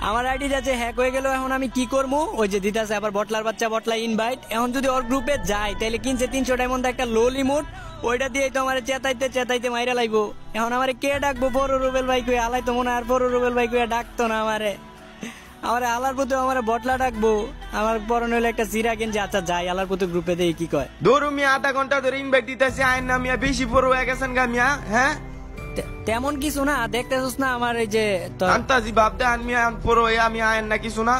আমার আইডি যাচ্ছে হ্যাক হয়ে গেল, এখন আমি কি করবো? ওই যে দিতাছে আবার বটলার বাচ্চা বটলা ইনভাইট। এখন যদি ওর গ্রুপে যাই তাহলে কিনছে 300 ডায়মন্ড একটা লোল ইমোট, ওইটা দিয়ে তো আমার চেতাইতে চেতাইতে মাইরা লাগবো। এখন আমার কে ডাকবো? বড় রুবেল ভাই কই আলাই তো মনে আর বড় রুবেল ভাই কই ডাকতো না আমারে। আমার আলার প্রতি আমার বটলা ডাকবো, আমার পরনে হলো একটা সিরা কিনছে। আচ্ছা যাই আলার প্রতি গ্রুপে দেখি কি কয়। ধরু মিয়া আধা ঘন্টা ধরে ইনভাইট দিতেছি, আইন না মিয়া বেশি বড় হয়ে গেছেন গা মিয়া। হ্যাঁ তেমন কিছু না, দেখতেছিস না আমার এই যে আন্তাজি ভাব দেন মিয়া পড়ো আমি আইন না কিছু না।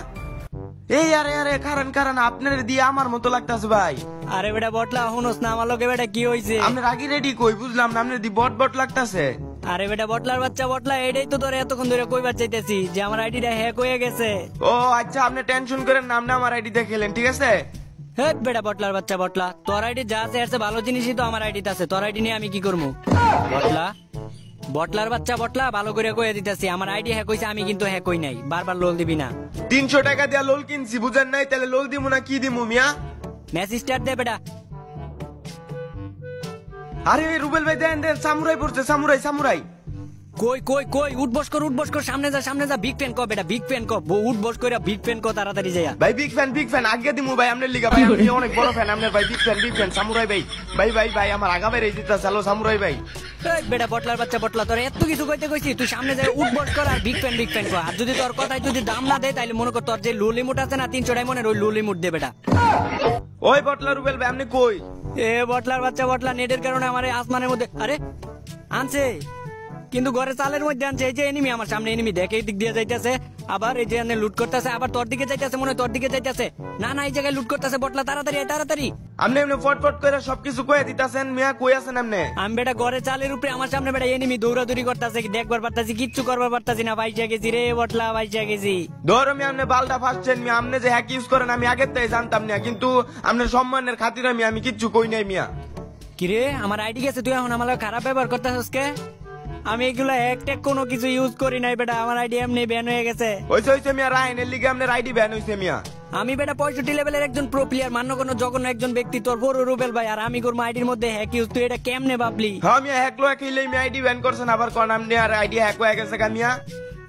এই আরে আরে কারণ আপনার দিয়ে আমার মতো লাগতাছে ভাই। আরে বেটা বটলা শুনোস না আমার লোকে বেটা কি হয়েছে? আপনার আগে রেডি কই বুঝলাম না, আপনার দি বট বট লাগতাছে। আরে বেটা বটলার বাচ্চা বটলা, এটাই তো ধরে এতক্ষণ ধরে কইবার চাইতেছি যে আমার আইডিটা হ্যাক হয়ে গেছে। ও আচ্ছা, আপনি টেনশন করেন না, আপনি আমার আইডি দেখেলেন ঠিক আছে। হ্যাঁ বেটা বটলার বাচ্চা বটলা, তোর আইডি যা আছে এর চেয়ে ভালো জিনিসই তো আমার আইডিতে আছে। তোর আইডি নিয়ে আমি কি করবো? বটলা বটলার বাচ্চা বটলা, ভালো করে কয়ে দিতেছি আমার আইডি হ্যাক হইছে, আমি কিন্তু হ্যাক হই নাই। বারবার লোল দিবি না। 300 টাকা দিয়া লোল কিনছি বুঝেন নাই, তাহলে লোল দিমু না কি দিমু মিয়া? মেসেজ স্টার্ট দে বেটা। আরে রুবেল ভাই দেন দেন, সামুরাই পড়ছে, সামুরাই। কই কই কই উঠবস কর সামনে যা বিগ ফ্যান ক বেটা, বিগ ফ্যান ক উঠবস কইরা বিগ ফ্যান ক তাড়াতাড়ি যায়া। ভাই বিগ ফ্যান আগে দিমু ভাই আপনার লিগা ভাই, আমি অনেক বড় ফ্যান আপনার ভাই। বিগ ফ্যান সামুরাই ভাই আমার আগা বাইরে দিতা চলো সামুরাই ভাই। এই বেটা বটলার বাচ্চা বটলা, তোর এত কিছু কইতে কইছি, তুই সামনে যায় উঠবস কর আর বিগ ফ্যান ক। আর যদি তোর কথায় যদি দাম না দেয় তাহলে মনে কর তোর যে লোল ইমোট আছে না 300 ডায়মন্ডের, ওই লোল ইমোট দে বেটা। ওই বটলা রুবেল ভাই আপনি কই? এ বটলার বাচ্চা বটলা, নেটের কারণে আমার আসমানের মধ্যে আরে আনছে, কিন্তু ঘরে চালের মধ্যে আনছে। এই যে এনিমি আমার সামনে, এনিমি দেখে এই দিক দিয়ে যাইতেছে, আবার এই যে লুট করতেছে, আবার তোর দিকে যাইতেছে, মনে হয় তোর দিকে যাইতেছে। না এই জায়গায় লুট করতেছে। বটলা তাড়াতাড়ি। আপনি এমনি ফটফট করে সবকিছু কয়ে দিতাছেন মিয়া, কই আছেন আপনি? আমি বেটা ঘরে চালের উপরে, আমার সামনে বেটা এনিমি দৌড়াদৌড়ি করতেছে, দেখবার পারতাছি, কিচ্ছু করবার পারতাছি না। বাইচা গেছি রে বটলা, বাইচা গেছি। ধরো মিয়া আপনি বালটা ফাঁসছেন মিয়া, আপনি যে হ্যাক ইউজ করেন আমি আগের থেকে জানতাম না, কিন্তু আপনার সম্মানের খাতিরে আমি কিচ্ছু কই নাই মিয়া। কিরে আমার আইডি গেছে, তুই এখন আমার খারাপ ব্যবহার করতেছিস কে? আমি এগুলো হ্যাক কোনো কিছু ইউজ করি নাই বেটা, আমার আইডি এমনি ব্যান হয়ে গেছে। হইছে মিয়া, রায়নের লিগে আপনার আইডি ব্যান হইছে মিয়া। আমি বেটা 65 লেভেলের একজন প্রো প্লেয়ার, মান্য কোনো জঘন্য একজন ব্যক্তি তোর বড় রুবেল ভাই, আর আমি করবো আইডির মধ্যে হ্যাক ইউজ। তুই এটা কেমনে ভাবলি? হ্যাঁ মিয়া, হ্যাক খেলে মিয়া আইডি ব্যান করছেন, আবার কোন আপনি আর আইডি হ্যাক হয়ে গেছে মিয়া।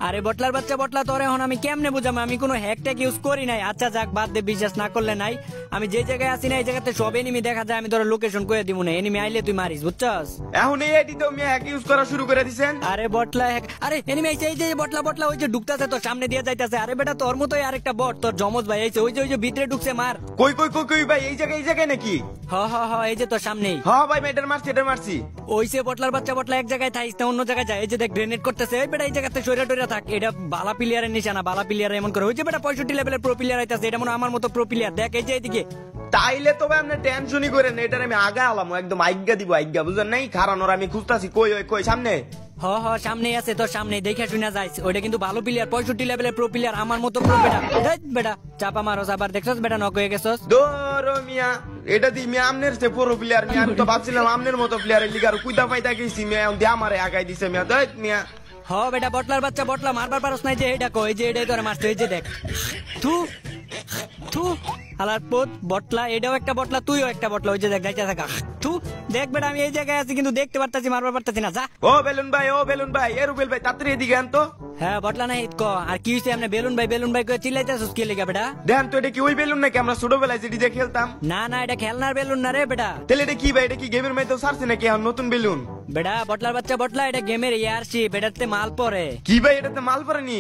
আরে বটলার বাচ্চা বটলা, তোর এখন আমি কেমনে বুঝাবো? আমি কোনো হ্যাকট্যাক ইউজ করি নাই। আচ্ছা যাক বাদ দে, বিশ্বাস না করলে নাই। আমি যে জায়গায় আছি না এই জায়গাতে সব এনিমি দেখা যায়, আমি তোর লোকেশন কয়ে দিব না, এনিমি আইলে তুই মারিস, বুঝছস? এখন এই আইডি তো মিয়া হ্যাক ইউজ করা শুরু করে দিছেন। আরে বটলা হ্যাক, আরে এনিমি আইছে, এই যে বটলা ওই যে ঢুকতাছে তোর সামনে দিয়ে যাইতাছে। আরে বেটা তোর মতোই আরেকটা বট, তোর জমজ ভাই আইছে, ওই যে ভিতরে ঢুকছে, মার। কই ভাই, এই জায়গায় নাকি? হ এই যে তোর সামনেই। হ্যাঁ ভাই মেটার মারছি। ওইসে বটলার বাচ্চা বটলা, এক জায়গায় থাইস না, অন্য জায়গায় যায়। এই যে দেখ গ্রেনেড করতেছে, এই বেটা এই জায়গাতে সরে টরে থাক। এটা বালা প্লেয়ারের নিশানা, বালা প্লেয়ার এমন করে। ওই যে বেটা 65 লেভেলের প্রো প্লেয়ার আইতাছে, এটা মনে আমার মতো প্রো প্লেয়ার। দেখ এই যে এইদিকে। তাইলে তবে আপনি টেনশনই করেন, এটার আমি আগা আলাম একদম আজ্ঞা দিব, বুঝেন নাই? কারণ ওরা আমি খুঁজতাছি, কই সামনে। হ সামনেই আছে, তোর সামনে, দেখে শুনে যাইস। ওইটা কিন্তু ভালো প্লেয়ার, 65 লেভেলের প্রো প্লেয়ার, আমার মতো প্রো। বেটা চাপা মারো, আবার দেখছস বেটা নক হয়ে গেছস। দৌড়ো মিয়া, এটা দি মিয়া আমনের সে প্রো প্লেয়ার মিয়া, আমি তো ভাবছিলাম আমনের মতো প্লেয়ারের লিগার কুইদা পাইতা গেছি মিয়া, দিয়া আমারে আগাই দিছে মিয়া। দেখ মিয়া, হ বেটা বটলার বাচ্চা বটলা, মারবার পারস নাই যে এটা কই, যে এটাই তোরে মারছে। এই যে দেখ, থু হালার পোত বটলা, এটাও একটা বটলা, তুইও একটা বটলা। ওই যে দেখ যাইতে থাকা, দেখ বেটা আমি এই জায়গায় আছি কিন্তু দেখতে পারতাছি, মারবার পারতাছি না। যা ও বেলুন ভাই এ রুবেল ভাই তাড়াতাড়ি এদিকে আন তো। হ্যাঁ বটলা নাই ক, আর কি হইছে? আপনি বেলুন ভাই করে চিল্লাইতাছস কি লাগা বেটা? দেন তো, এটা কি ওই বেলুন নাকি আমরা ছোটবেলায় যেটি দিয়ে খেলতাম? না এটা খেলনার বেলুন না রে বেটা। তাহলে এটা কি ভাই, এটা কি গেমের মধ্যে ছাড়ছে নাকি এখন নতুন বেলুন? বেটা বটলার বাচ্চা বটলা, এটা গেমের ইয়ারশিপ, এটাতে মাল পড়ে। কি ভাই এটাতে মাল পড়েনি?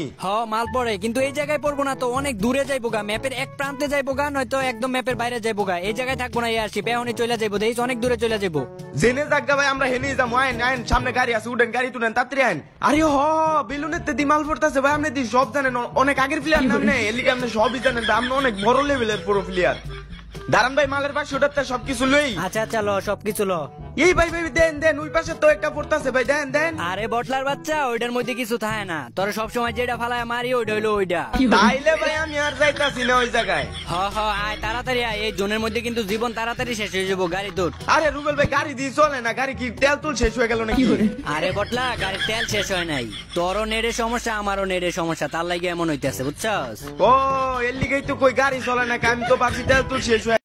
মাল পড়ে, কিন্তু এই জায়গায় পড়বো না তো, অনেক দূরে যাইবো গা, ম্যাপের এক প্রান্তে যাইবো গা, নয়তো একদম ম্যাপের বাইরে যাইবো গা। এই জায়গায় থাকবো না ইয়ারশিপ, এখনই চলে যাইবো, দেখিস অনেক দূরে চলে যাইবো। জেনে জায়গা ভাই, আমরা হেনে যাবো। আইন সামনে গাড়ি আছে, উঠেন গাড়ি তুলেন তাড়াতাড়ি আইন। আরে বেলুনের তে দি মাল পড়তেছে ভাই, আপনি দি সব জানেন, অনেক আগের প্লেয়ার না আপনি, এলিকে আপনি সবই জানেন, আপনি অনেক বড় লেভেলের পুরো প্লেয়ার। দাঁড়ান ভাই, মালের পাশে ওটাতে সবকিছু লই। আচ্ছা লো, সবকিছু লো। এই ভাই দেন ওই পাশে তো একটা পড়তাছে ভাই, দেন। আরে বটলার বাচ্চা, ওইটার মধ্যে কিছু থাকে না, তোর সবসময় যেটা ফালায় মারি ওইটা হইলো ওইটা। তাইলে ভাই আমি আর যাইতাছি না ওই জায়গায়। আয় তাড়াতাড়ি আয়, এই জোনের মধ্যে কিন্তু জীবন তাড়াতাড়ি শেষ হয়ে যাবো, গাড়ি তোর। আরে রুবেল ভাই গাড়ি দিয়ে চলে না, গাড়ি কি তেল তুল শেষ হয়ে গেল নাকি? আরে বটলা, গাড়ির তেল শেষ হয় নাই, তোরও নেড়ে সমস্যা আমারও নেড়ে সমস্যা, তার লাগে এমন হইতেছে, বুঝছস? ও এর লিগেই তো কই গাড়ি চলে না, আমি তো ভাবছি তেল তুল শেষ হয়ে